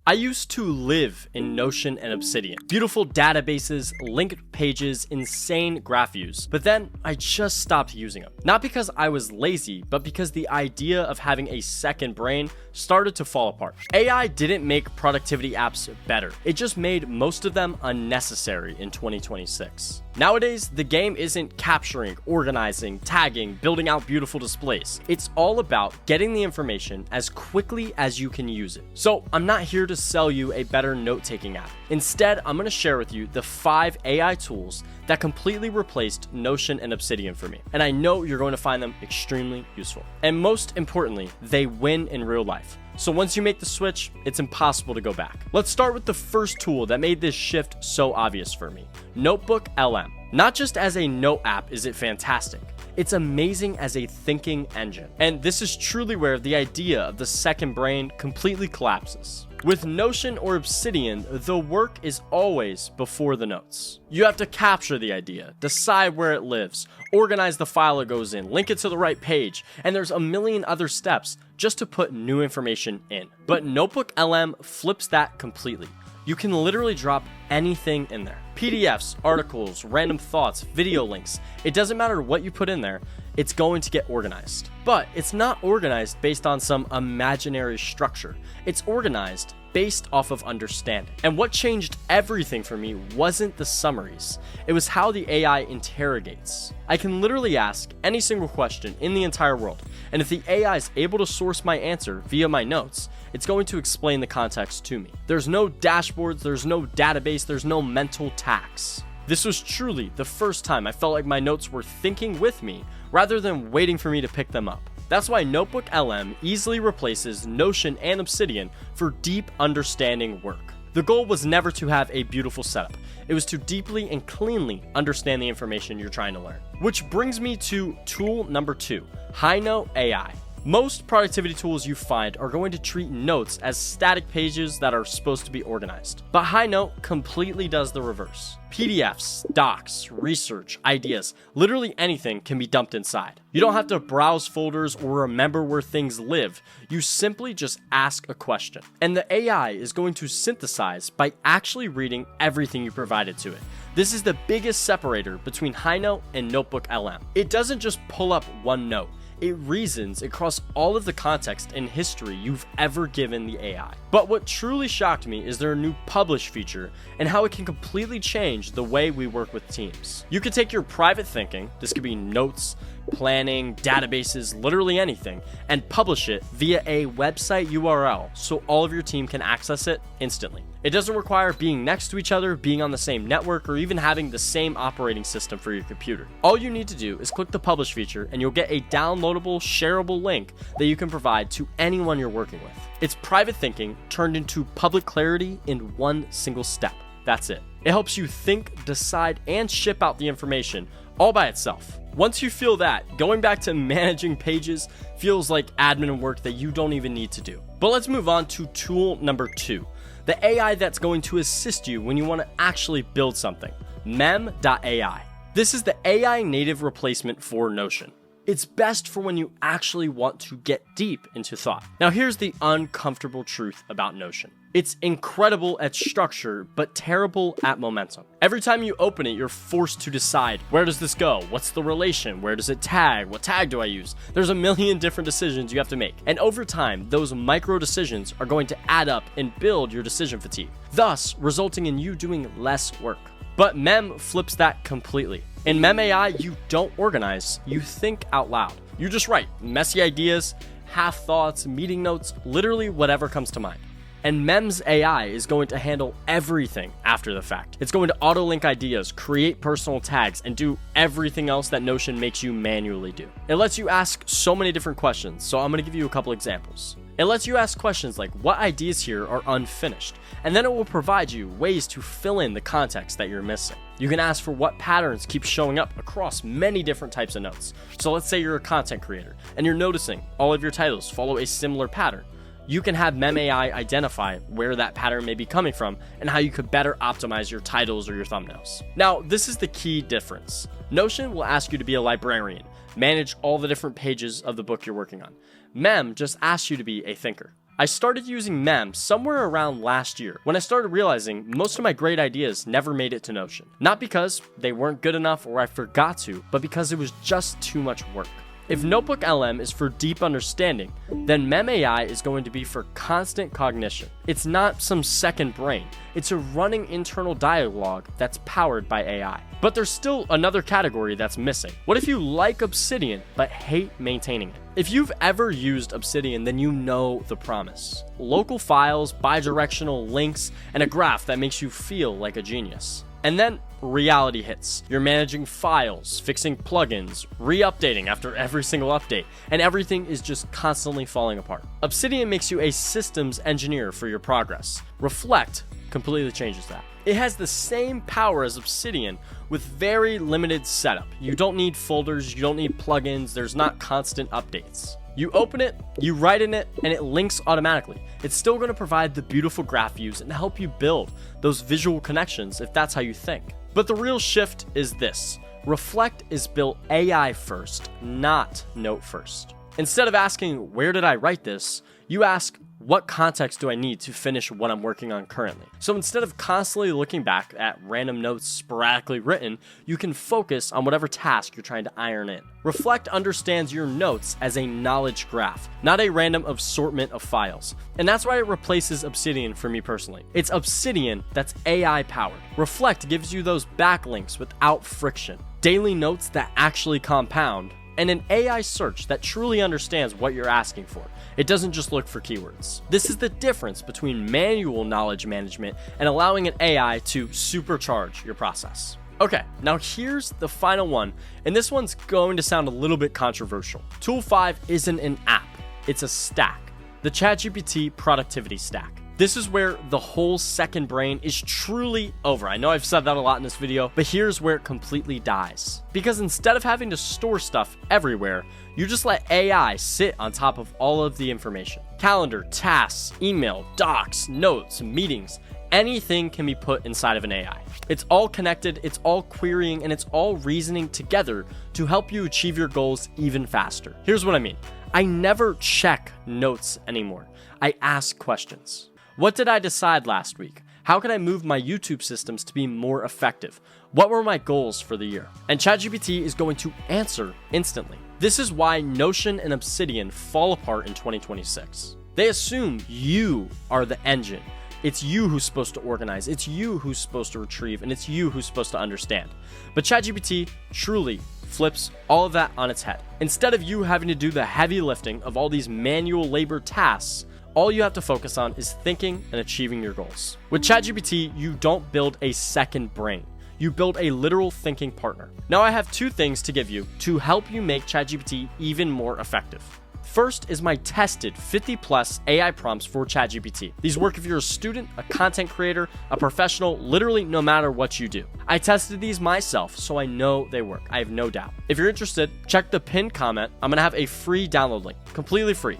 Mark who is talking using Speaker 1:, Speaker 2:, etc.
Speaker 1: I used to live in Notion and Obsidian. Beautiful databases, linked pages, insane graph views. But then I just stopped using them. Not because I was lazy, but because the idea of having a second brain started to fall apart. AI didn't make productivity apps better. It just made most of them unnecessary in 2026. Nowadays, the game isn't capturing, organizing, tagging, building out beautiful displays. It's all about getting the information as quickly as you can use it. So I'm not here to sell you a better note-taking app. Instead, I'm going to share with you the 5 AI tools that completely replaced Notion and Obsidian for me. And I know you're going to find them extremely useful. And most importantly, they win in real life. So once you make the switch, it's impossible to go back. Let's start with the first tool that made this shift so obvious for me, NotebookLM. Not just as a note app is it fantastic, it's amazing as a thinking engine. And this is truly where the idea of the second brain completely collapses. With Notion or Obsidian, the work is always before the notes. You have to capture the idea, decide where it lives, organize the file it goes in, link it to the right page, and there's a million other steps just to put new information in. But NotebookLM flips that completely. You can literally drop anything in there. PDFs, articles, random thoughts, video links. It doesn't matter what you put in there, it's going to get organized. But it's not organized based on some imaginary structure. It's organized based off of understanding. And what changed everything for me wasn't the summaries. It was how the AI interrogates. I can literally ask any single question in the entire world, and if the AI is able to source my answer via my notes, it's going to explain the context to me. There's no dashboards, there's no database, there's no mental tax. This was truly the first time I felt like my notes were thinking with me rather than waiting for me to pick them up. That's why NotebookLM easily replaces Notion and Obsidian for deep understanding work. The goal was never to have a beautiful setup. It was to deeply and cleanly understand the information you're trying to learn. Which brings me to tool number 2, HighNote AI. Most productivity tools you find are going to treat notes as static pages that are supposed to be organized. But HighNote completely does the reverse. PDFs, docs, research, ideas, literally anything can be dumped inside. You don't have to browse folders or remember where things live. You simply just ask a question. And the AI is going to synthesize by actually reading everything you provided to it. This is the biggest separator between HighNote and NotebookLM. It doesn't just pull up one note. It reasons across all of the context and history you've ever given the AI. But what truly shocked me is their new publish feature and how it can completely change the way we work with teams. You could take your private thinking, this could be notes, planning, databases, literally anything, and publish it via a website URL so all of your team can access it instantly. It doesn't require being next to each other, being on the same network, or even having the same operating system for your computer. All you need to do is click the publish feature and you'll get a downloadable, shareable link that you can provide to anyone you're working with. It's private thinking turned into public clarity in one single step. That's it. It helps you think, decide, and ship out the information all by itself. Once you feel that, going back to managing pages feels like admin work that you don't even need to do. But let's move on to tool number 2, the AI that's going to assist you when you want to actually build something, Mem.ai. This is the AI native replacement for Notion. It's best for when you actually want to get deep into thought. Now here's the uncomfortable truth about Notion. It's incredible at structure, but terrible at momentum. Every time you open it, you're forced to decide, where does this go? What's the relation? Where does it tag? What tag do I use? There's a million different decisions you have to make. And over time, those micro decisions are going to add up and build your decision fatigue, thus resulting in you doing less work. But Mem flips that completely. In Mem.ai, you don't organize, you think out loud. You just write messy ideas, half thoughts, meeting notes, literally whatever comes to mind. And Mem's AI is going to handle everything after the fact. It's going to auto-link ideas, create personal tags, and do everything else that Notion makes you manually do. It lets you ask so many different questions, so I'm going to give you a couple examples. It lets you ask questions like, what ideas here are unfinished? And then it will provide you ways to fill in the context that you're missing. You can ask for what patterns keep showing up across many different types of notes. So let's say you're a content creator, and you're noticing all of your titles follow a similar pattern. You can have Mem.ai identify where that pattern may be coming from and how you could better optimize your titles or your thumbnails. Now, this is the key difference. Notion will ask you to be a librarian, manage all the different pages of the book you're working on. Mem just asks you to be a thinker. I started using Mem somewhere around last year when I started realizing most of my great ideas never made it to Notion. Not because they weren't good enough or I forgot to, but because it was just too much work. If NotebookLM is for deep understanding, then Mem.ai is going to be for constant cognition. It's not some second brain. It's a running internal dialogue that's powered by AI. But there's still another category that's missing. What if you like Obsidian but hate maintaining it? If you've ever used Obsidian, then you know the promise. Local files, bidirectional links, and a graph that makes you feel like a genius. And then reality hits. You're managing files, fixing plugins, re-updating after every single update, and everything is just constantly falling apart. Obsidian makes you a systems engineer for your progress. Reflect completely changes that. It has the same power as Obsidian with very limited setup. You don't need folders, you don't need plugins, there's not constant updates. You open it, you write in it, and it links automatically. It's still going to provide the beautiful graph views and help you build those visual connections if that's how you think. But the real shift is this. Reflect is built AI first, not Note first. Instead of asking, where did I write this? You ask, what context do I need to finish what I'm working on currently? So instead of constantly looking back at random notes sporadically written, you can focus on whatever task you're trying to iron in. Reflect understands your notes as a knowledge graph, not a random assortment of files. And that's why it replaces Obsidian for me personally. It's Obsidian that's AI powered. Reflect gives you those backlinks without friction, daily notes that actually compound, and an AI search that truly understands what you're asking for. It doesn't just look for keywords. This is the difference between manual knowledge management and allowing an AI to supercharge your process. Okay, now here's the final one, and this one's going to sound a little bit controversial. Tool 5 isn't an app, it's a stack. The ChatGPT productivity stack. This is where the whole second brain is truly over. I know I've said that a lot in this video, but here's where it completely dies. Because instead of having to store stuff everywhere, you just let AI sit on top of all of the information. Calendar, tasks, email, docs, notes, meetings, anything can be put inside of an AI. It's all connected, it's all querying, and it's all reasoning together to help you achieve your goals even faster. Here's what I mean. I never check notes anymore. I ask questions. What did I decide last week? How can I move my YouTube systems to be more effective? What were my goals for the year? And ChatGPT is going to answer instantly. This is why Notion and Obsidian fall apart in 2026. They assume you are the engine. It's you who's supposed to organize, it's you who's supposed to retrieve, and it's you who's supposed to understand. But ChatGPT truly flips all of that on its head. Instead of you having to do the heavy lifting of all these manual labor tasks, all you have to focus on is thinking and achieving your goals. With ChatGPT, you don't build a second brain. You build a literal thinking partner. Now I have 2 things to give you to help you make ChatGPT even more effective. First is my tested 50+ AI prompts for ChatGPT. These work if you're a student, a content creator, a professional, literally no matter what you do. I tested these myself, so I know they work. I have no doubt. If you're interested, check the pinned comment. I'm gonna have a free download link, completely free.